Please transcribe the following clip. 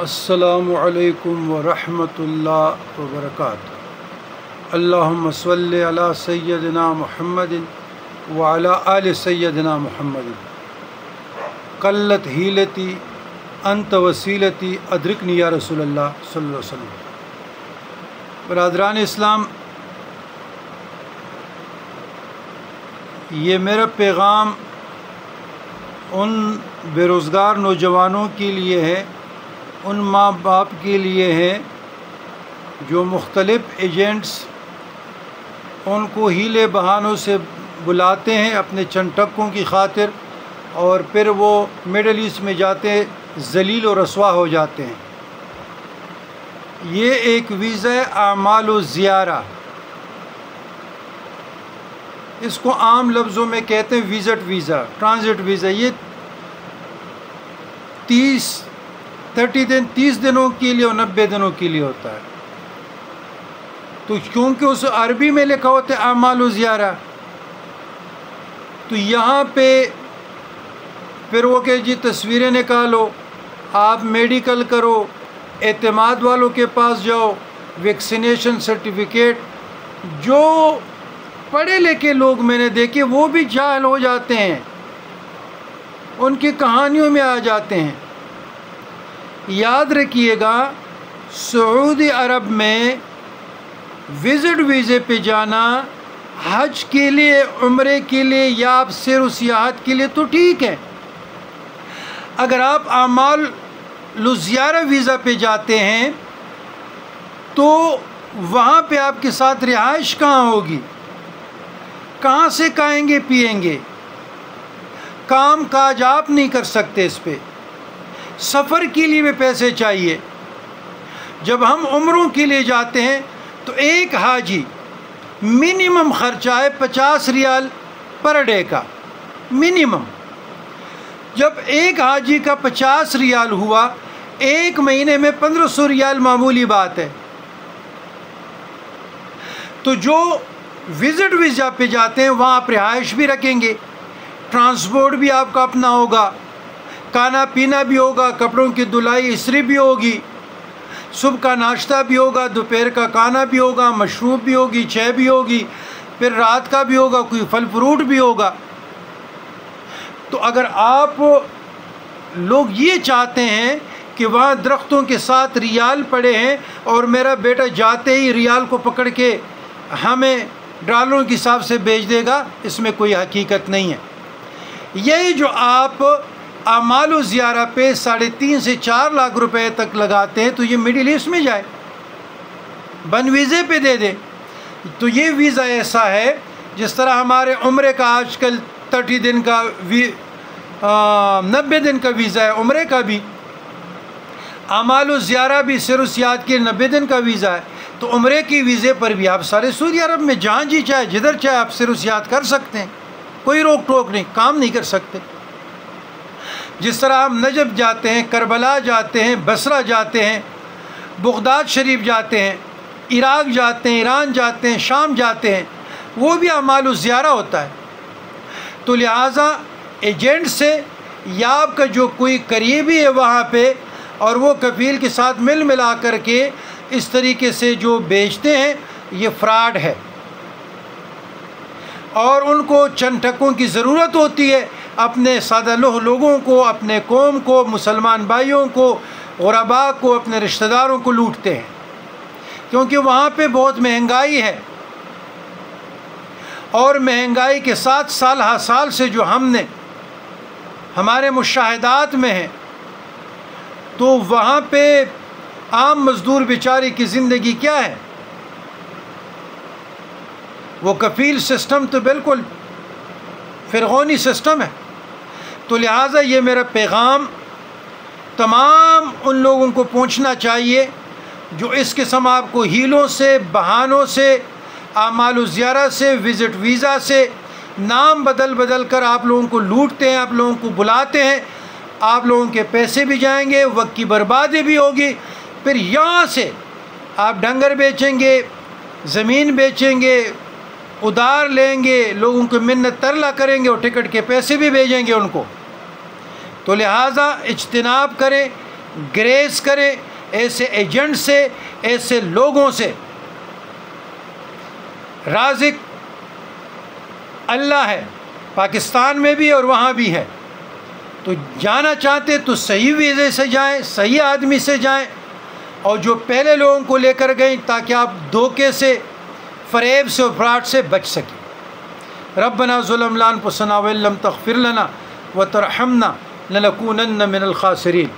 السلام علیکم ورحمۃ اللہ وبرکاتہ۔ اللہم صلی علی سیدنا محمد وعلی آل سیدنا محمد۔ قلت حیلتی انت وسیلتی ادرکنی یا رسول اللہ صلی اللہ علیہ وسلم۔ برادران اسلام، یہ میرا پیغام ان بے روزگار نوجوانوں کے لیے ہے، ان ماں باپ کے لیے ہے جو مختلف ایجنٹس ان کو ہیلے بہانوں سے بلاتے ہیں اپنے چند ٹکوں کی خاطر، اور پھر وہ مڈل ایسٹ میں جاتے ذلیل و رسوا ہو جاتے ہیں۔ یہ ایک ویزا اعمال و زیارہ، اس کو عام لفظوں میں کہتے ہیں وزٹ ویزا، ٹرانزٹ ویزا۔ یہ 30 دنوں کے لیے اور 90 دنوں کے لیے ہوتا ہے۔ تو کیونکہ اس عربی میں لکھا ہوتا ہے اعمال و زیارہ، تو یہاں پہ پھر وہ کہ جی تصویریں نکالو، آپ میڈیکل کرو، اعتماد والوں کے پاس جاؤ، ویکسینیشن سرٹیفکیٹ۔ جو پڑھے لکھے لوگ میں نے دیکھے وہ بھی جاہل ہو جاتے ہیں، ان کی کہانیوں میں آ جاتے ہیں۔ یاد رکھیے گا، سعودی عرب میں وزٹ ویزے پہ جانا حج کے لیے، عمرے کے لیے یا آپ سیر و سیاحت کے لیے تو ٹھیک ہے۔ اگر آپ اعمال الزیارہ ویزا پہ جاتے ہیں تو وہاں پہ آپ کے ساتھ رہائش کہاں ہوگی؟ کہاں سے کھائیں گے پیئیں گے؟ کام کاج آپ نہیں کر سکتے اس پہ۔ سفر کے لیے بھی پیسے چاہیے۔ جب ہم عمروں کے لیے جاتے ہیں تو ایک حاجی منیمم خرچہ ہے 50 ریال پر ڈے کا، منیمم۔ جب ایک حاجی کا 50 ریال ہوا، ایک مہینے میں 1500 ریال معمولی بات ہے۔ تو جو وزٹ ویزا پہ جاتے ہیں وہاں آپ رہائش بھی رکھیں گے، ٹرانسپورٹ بھی آپ کا اپنا ہوگا، کھانا پینا بھی ہوگا، کپڑوں کی دھلائی استری بھی ہوگی، صبح کا ناشتہ بھی ہوگا، دوپہر کا کھانا بھی ہوگا، مشروب بھی ہوگی، چائے بھی ہوگی، پھر رات کا بھی ہوگا، کوئی پھل فروٹ بھی ہوگا۔ تو اگر آپ لوگ یہ چاہتے ہیں کہ وہاں درختوں کے ساتھ ریال پڑے ہیں اور میرا بیٹا جاتے ہی ریال کو پکڑ کے ہمیں ڈالروں کے حساب سے بیچ دے گا، اس میں کوئی حقیقت نہیں ہے۔ یہی جو آپ اعمال و زیارہ پہ 3.5 سے 4 لاکھ روپے تک لگاتے ہیں تو یہ مڈل ایسٹ میں جائے، بن ویزے پہ دے دیں۔ تو یہ ویزا ایسا ہے جس طرح ہمارے عمرے کا آج کل 30 دن کا 90 دن کا ویزا ہے، عمرے کا بھی، اعمال و زیارہ بھی سیر و سیاحت کے 90 دن کا ویزا ہے۔ تو عمرے کی ویزے پر بھی آپ سارے سعودی عرب میں جہاں جی چاہے جدھر چاہے آپ سیر و سیاحت کر سکتے ہیں، کوئی روک ٹوک نہیں، کام نہیں کر سکتے۔ جس طرح ہم نجف جاتے ہیں، کربلا جاتے ہیں، بصرہ جاتے ہیں، بغداد شریف جاتے ہیں، عراق جاتے ہیں، ایران جاتے ہیں، شام جاتے ہیں، وہ بھی اعمال و زیارہ ہوتا ہے۔ تو لہٰذا ایجنٹ سے یا آپ کا جو کوئی قریبی ہے وہاں پہ، اور وہ کفیل کے ساتھ مل ملا کر کے اس طریقے سے جو بیچتے ہیں، یہ فراڈ ہے۔ اور ان کو چند ٹکوں کی ضرورت ہوتی ہے، اپنے سادہ لوگوں کو، اپنے قوم کو، مسلمان بھائیوں کو، غرباء کو، اپنے رشتہ داروں کو لوٹتے ہیں، کیونکہ وہاں پہ بہت مہنگائی ہے۔ اور مہنگائی کے ساتھ سال ہر سال سے جو ہم نے ہمارے مشاہدات میں ہیں، تو وہاں پہ عام مزدور بیچاری کی زندگی کیا ہے؟ وہ کفیل سسٹم تو بالکل فرعونی سسٹم ہے۔ تو لہٰذا یہ میرا پیغام تمام ان لوگوں کو پہنچنا چاہیے جو اس قسم آپ کو ہیلوں سے، بہانوں سے، اعمال و زیارہ سے، وزٹ ویزا سے نام بدل کر آپ لوگوں کو لوٹتے ہیں، آپ لوگوں کو بلاتے ہیں۔ آپ لوگوں کے پیسے بھی جائیں گے، وقت کی بربادی بھی ہوگی، پھر یہاں سے آپ ڈنگر بیچیں گے، زمین بیچیں گے، ادھار لیں گے، لوگوں کو منت ترلا کریں گے اور ٹکٹ کے پیسے بھی بھیجیں گے ان کو۔ تو لہٰذا اجتناب کریں گریز کریں ایسے ایجنٹ سے، ایسے لوگوں سے۔ رازق اللہ ہے، پاکستان میں بھی اور وہاں بھی ہے، تو جانا چاہتے تو صحیح ویزے سے جائیں، صحیح آدمی سے جائیں، اور جو پہلے لوگوں کو لے کر گئیں تاکہ آپ دھوکے سے، فریب سے اور فراڈ سے بچ سکیں۔ ربنا ظلمنا انفسنا وان لم تغفر لنا وترحمنا لنکونن من الخاسرین۔